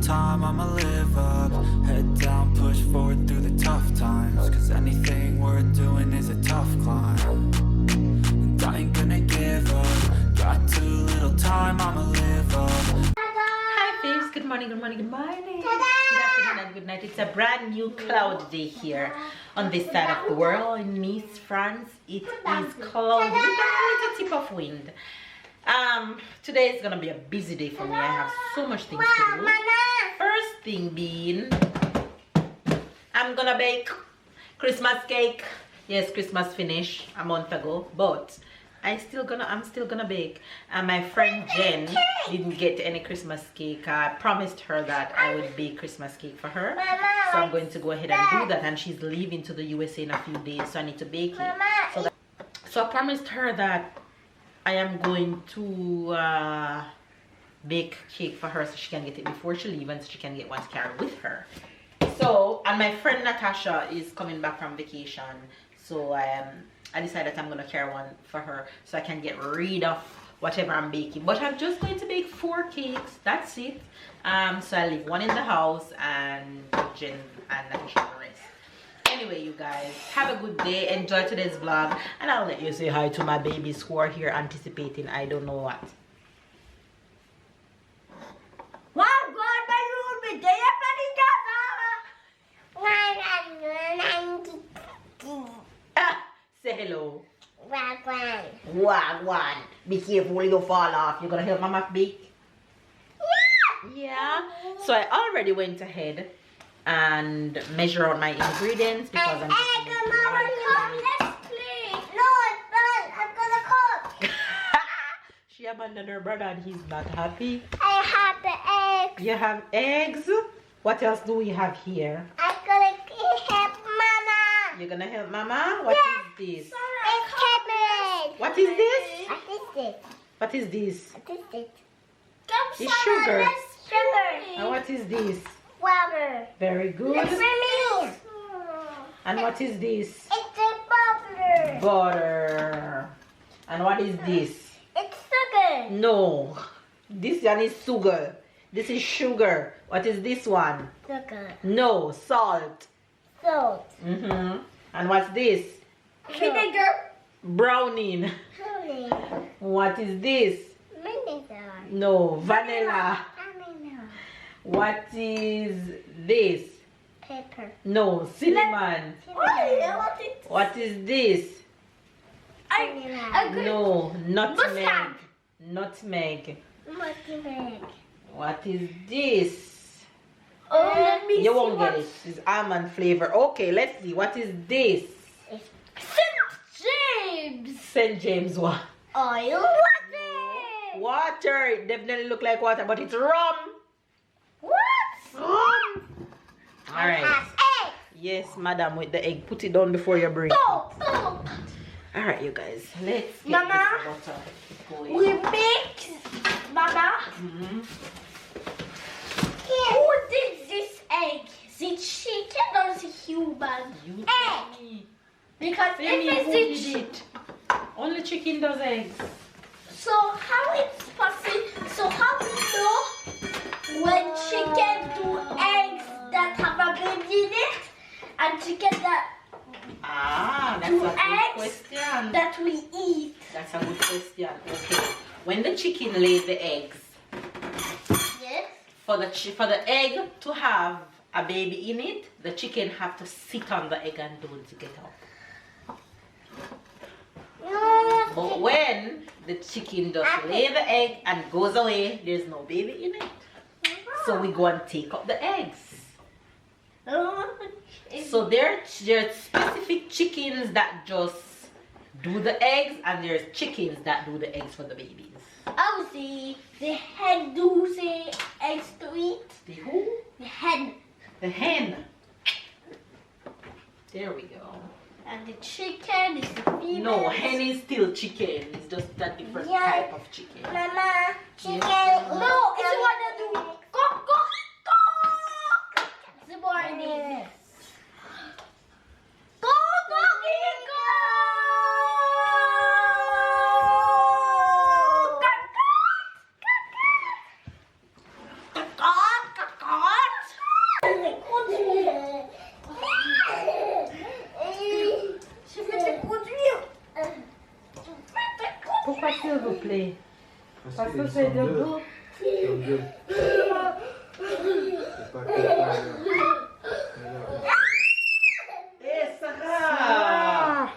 time, I'ma live up. Head down, push forward through the tough times. Cause anything worth doing is a tough climb. And I ain't gonna give up. Got too little time, I'ma live up. Hi babes, good morning, good morning, good morning. Good afternoon and good night. It's a brand new cloud day here on this side of the world in Nice, France. It is cloudy with a little tip of wind. Today is gonna be a busy day for me. I have so much things to do. First thing being, I'm gonna bake Christmas cake. Yes, Christmas finished a month ago, but I'm still gonna bake. And my friend Jen didn't get any Christmas cake. I promised her that I would bake Christmas cake for her, so I'm going to go ahead and do that. And she's leaving to the USA in a few days, so I need to bake it. So I promised her that I am going to bake cake for her so she can get it before she leaves and so she can get one to carry with her. So, and my friend Natasha is coming back from vacation, so I decided that I'm going to carry one for her so I can get rid of whatever I'm baking. But I'm just going to bake 4 cakes, that's it. So I leave one in the house and Jen and Natasha the rest. Anyway, you guys, have a good day, enjoy today's vlog, and I'll let you say hi to my babies who are here anticipating I don't know what. Say hello. Wagwan. Wagwan. Be careful, you fall off. You're gonna help Mama bake? Yeah. So I already went ahead and measure out my ingredients because I'm just I'm gonna cook. She abandoned her brother and he's not happy. I have the eggs. You have eggs. What else do we have here? I'm gonna help Mama. You're gonna help Mama? What is this? It's cabbage. What is this? What is this? What is this? What is this? It's sugar. Sugar. And what is this? Water. Very good. It's for me. And what is this? It's a butter. Butter. And what is this? It's sugar. No. This one is sugar. This is sugar. What is this one? Sugar. No. Salt. Salt. And what's this? Vinegar. Browning. Honey. What is this? Vinegar. No. Vanilla. Vanilla. What is this? Pepper. No. Cinnamon. What is this? No. Nutmeg. Nutmeg. Nutmeg. What is this? Oh, let me You won't get it. It's almond flavor. Okay, let's see. What is this? St. James. St. James what? Oil. Water. Water. It definitely look like water, but it's rum. What? Rum. All right. Egg. Yes, madam, with the egg. Put it down before you bring. Oh. All right, you guys. Let's get Mama, this butter going. we make Mama. Who did this egg? The chicken or the human? You Egg. tell me. Because Tell me if who it's did it. Only chicken does eggs. so how it's possible? So how we know when chicken do eggs that have a baby in it, and chicken that That's do a good eggs question. that we eat? That's a good question. Okay. When the chicken lays the eggs, Yes. for the egg to have a baby in it, the chicken have to sit on the egg and don't get up. No. But when the chicken just lay the egg and goes away, there's no baby in it. So we go and take up the eggs. So there are specific chickens that just do the eggs, and there's chickens that do the eggs for the babies. Oh, see, the hen do the eggs to eat. The who? The hen. The hen. There we go. And the chicken is the female. No, hen is still chicken. It's just a different type of chicken. Mama, chicken. Yes. No, it's the one that do cock, cock, cock. It's the morning. Go, go, go. Cock, cock, cock, cock. Parce que c'est de l'eau. Eh, Sarah!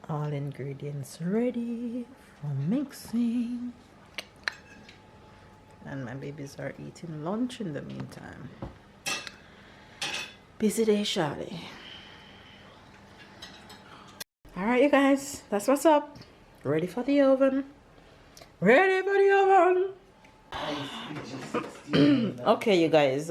All ingredients ready for mixing. And my babies are eating lunch in the meantime. Busy day, Charlie. Alright, you guys, that's what's up. Ready for the oven. Ready for the oven. Okay, you guys,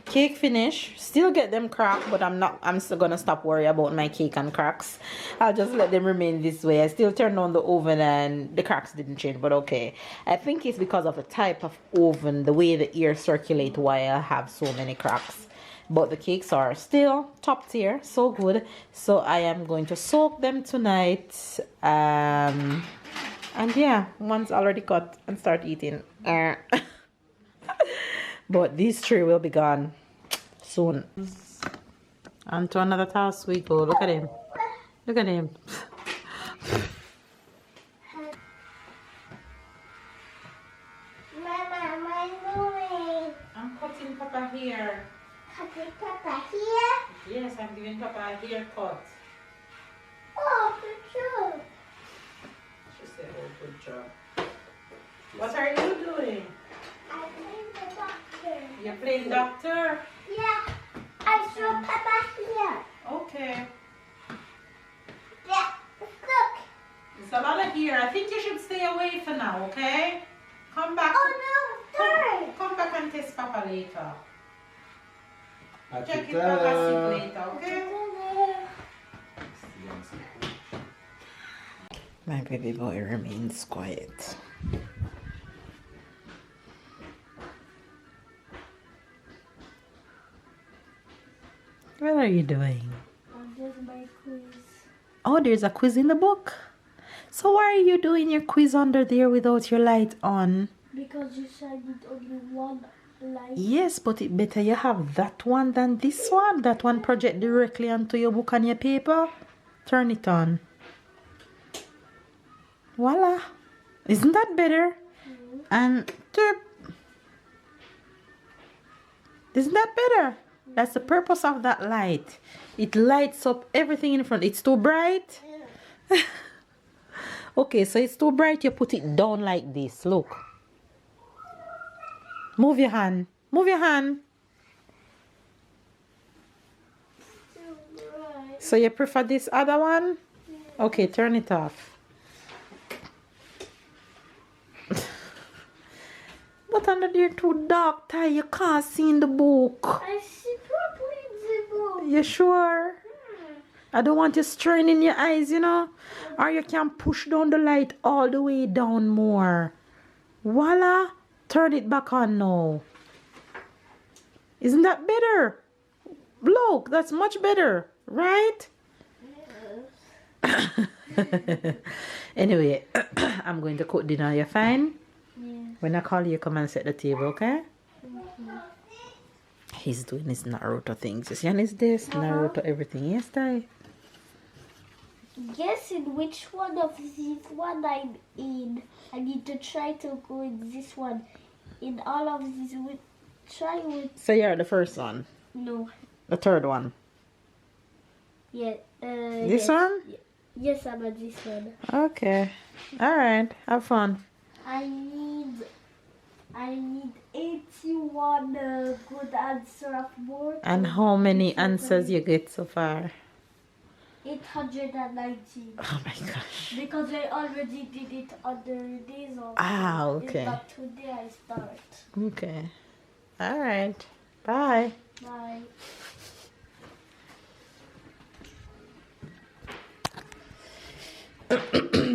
cake finish. Still get them cracked, but I'm still gonna stop worry about my cake and cracks. I'll just let them remain this way. I still turned on the oven and the cracks didn't change, but okay. I think it's because of the type of oven, the way the air circulate, why I have so many cracks. But the cakes are still top tier, so good. So I am going to soak them tonight. And yeah, one's already cut and start eating. But these three will be gone soon. On to another task we go. Look at him. Look at him. Mama, what are you doing? I'm cutting Papa hair. Cutting Papa here? Yes, I'm giving Papa a haircut. Oh, good job. She said, oh, good job. What are you doing? I'm playing the doctor. You're playing doctor? Yeah, I saw Papa here. Okay. Yeah, look. There's a lot of hair. I think you should stay away for now, okay? Come back. Oh no, sorry. Come back and test Papa later. Check it Atita. Papa sick later, okay? My baby boy remains quiet. What are you doing? There's my quiz. Oh, there's a quiz in the book. So why are you doing your quiz under there without your light on? Because you said it only one light. Yes, but it better you have that one than this one. That one project directly onto your book and your paper. Turn it on. Voila. Isn't that better? And derp. Isn't that better? That's the purpose of that light. It lights up everything in front. It's too bright. Okay, so it's too bright. You put it down like this. Look. Move your hand. Move your hand. So you prefer this other one? Okay, turn it off. But under there too dark, Ty. You can't see in the book. I see properly in the book. You sure? I don't want you straining your eyes, you know. Or you can push down the light all the way down more. Voila. Turn it back on now. Isn't that better? Look, that's much better, right? Anyway, I'm going to cook dinner. You fine? Yeah. When I call you, come and set the table, okay? He's doing his Naruto things. You see on his desk, Naruto everything. Yes, Ty? Guess in which one of these one I'm in. I need to try to go in this one. In all of these, try with. So you're the first one. No. The third one. Yeah. This yes. one? Yes, I'm at this one. Okay. Alright. Have fun. I need 81 good answer of more. And how many answers you get so far? 819. Oh my gosh. Because I already did it other days. Ah, okay. But today I start. Okay. All right. Bye. Bye.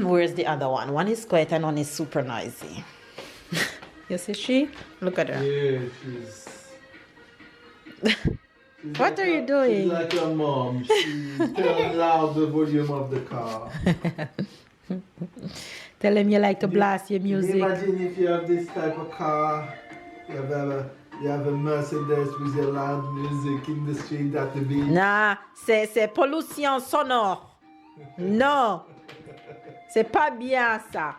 Where's the other one? One is quiet and one is super noisy. You see she? Look at her. Yeah, she's What like are you doing? She's like your mom. She turns loud the volume of the car. Tell him you like to blast your music. Imagine if you have this type of car, you have a Mercedes with a loud music in the street at the beach. Nah, c'est pollution sonore. Non, c'est pas bien ça.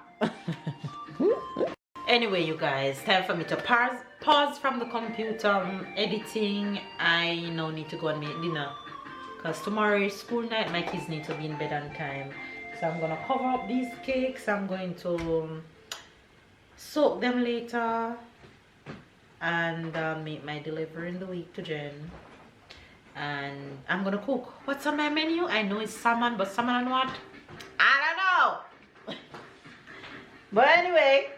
Anyway, you guys, time for me to pause from the computer editing. I now need to go and make dinner because tomorrow is school night. My kids need to be in bed on time. So I'm gonna cover up these cakes. I'm going to soak them later and make my delivery in the week to Jen. And I'm gonna cook. What's on my menu? I know it's salmon, but salmon and what? I don't know. But anyway.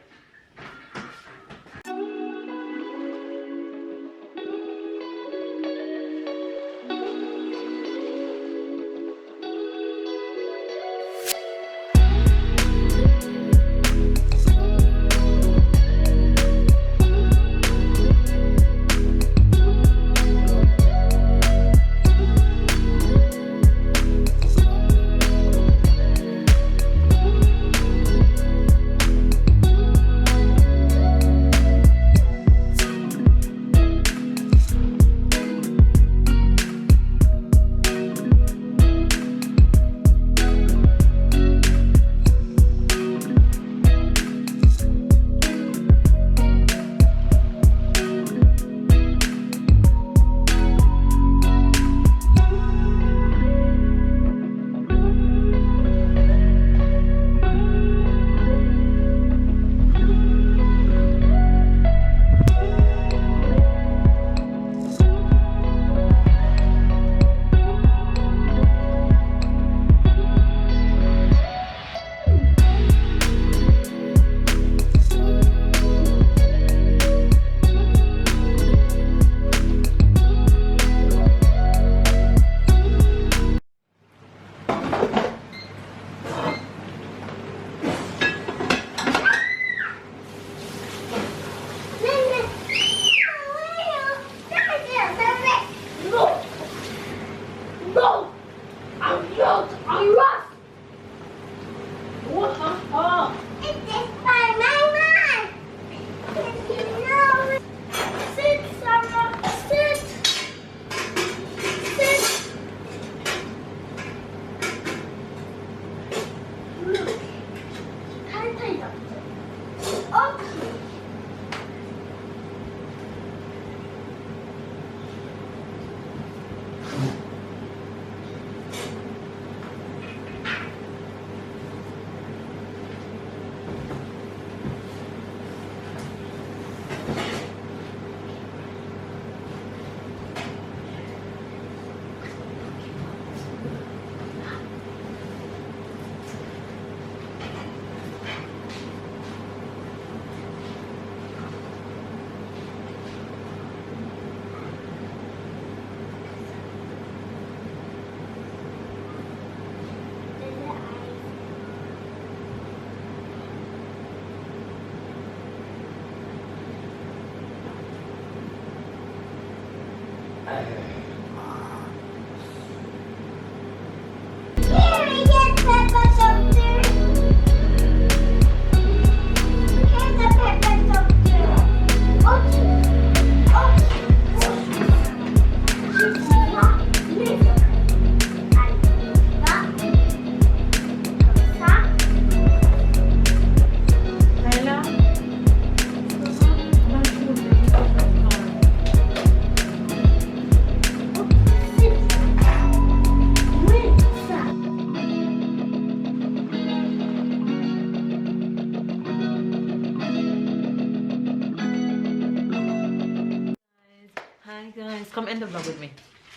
Come end the vlog with me.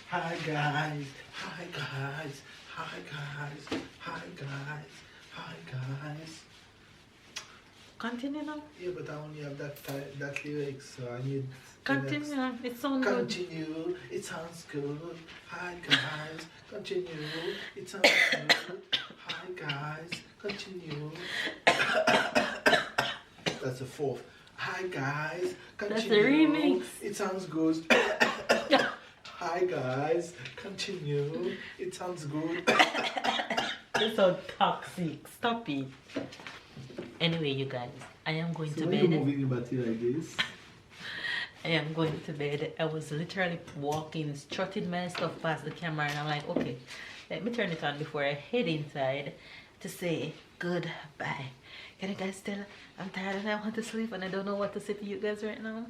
Hi guys, hi guys, hi guys, hi guys, hi guys. Continue now. Yeah, but I only have that lyrics, so I need. Continue now. It sounds good. Continue, it sounds good. Hi guys, continue, it sounds good. Hi guys, continue. That's the fourth. Hi guys, continue. That's the remix. It sounds good. Hi guys, continue. It sounds good. You're so toxic. Stop it. Anyway, you guys, I am going to Why bed. are you moving your body like this? I am going to bed. I was literally walking, strutting my stuff past the camera, and I'm like, okay, let me turn it on before I head inside to say goodbye. Can you guys tell I'm tired and I want to sleep and I don't know what to say to you guys right now?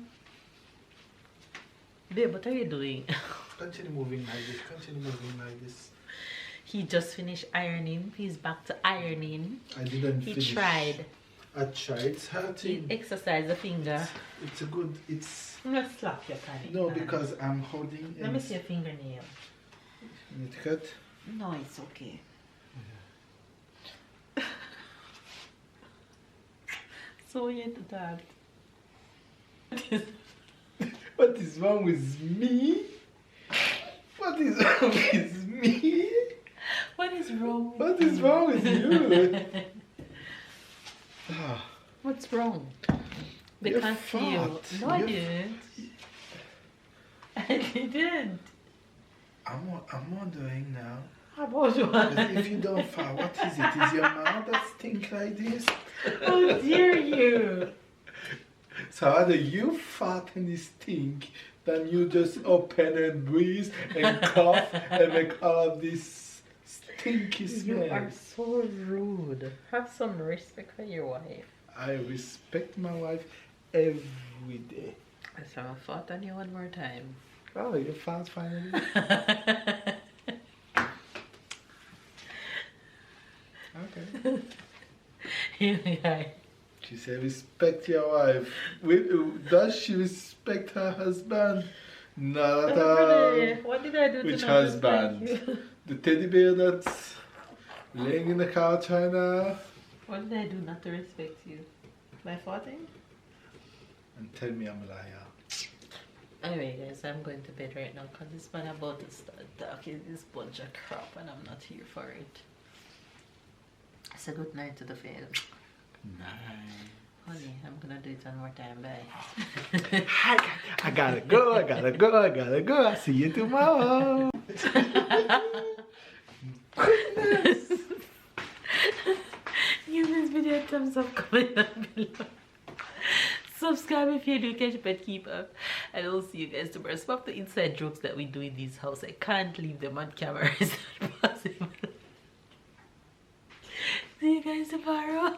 Babe, what are you doing? Continue moving like this. Continue moving like this. He just finished ironing. He's back to ironing. I didn't He finish. tried. I tried. It's He hurting. exercised the finger. It's a good. It's Let's slap your panic. no, because I'm holding. Let me see your fingernail. It cut. No, it's okay. So you do that. What is wrong with me? What is wrong with me? What is wrong? What is wrong with you? Ah, What's wrong? They You're can't see you. fat. No, I You're- didn't. I didn't. I'm wondering now. How about you? But if you don't fart, what is it? Is your mouth that stink like this? How dare you? So either you fart and you stink, then you just open and breathe and cough and make all of this stinky You are smell. so rude. Have some respect for your wife. I respect my wife every day. So I fought on you one more time. Oh, you fart finally? Okay. Here we are. She said, respect your wife. Does she respect her husband? Not at all. What did I do to Which not respect husband? you? The teddy bear that's laying in the couch right now? What did I do not to respect you? By farting? And tell me I'm a liar. Anyway guys, I'm going to bed right now because this man about to start talking this bunch of crap and I'm not here for it. So good night to the fam. Nice. Honey, I'm gonna do it one more time. Bye. I gotta go, I gotta go, I gotta go. I'll see you tomorrow. Goodness. Give this video a thumbs up, comment down below. Subscribe if you're new, catch pet keep up. And I'll see you guys tomorrow. Some of the inside jokes that we do in this house, I can't leave them on camera. It's not possible. See you guys tomorrow.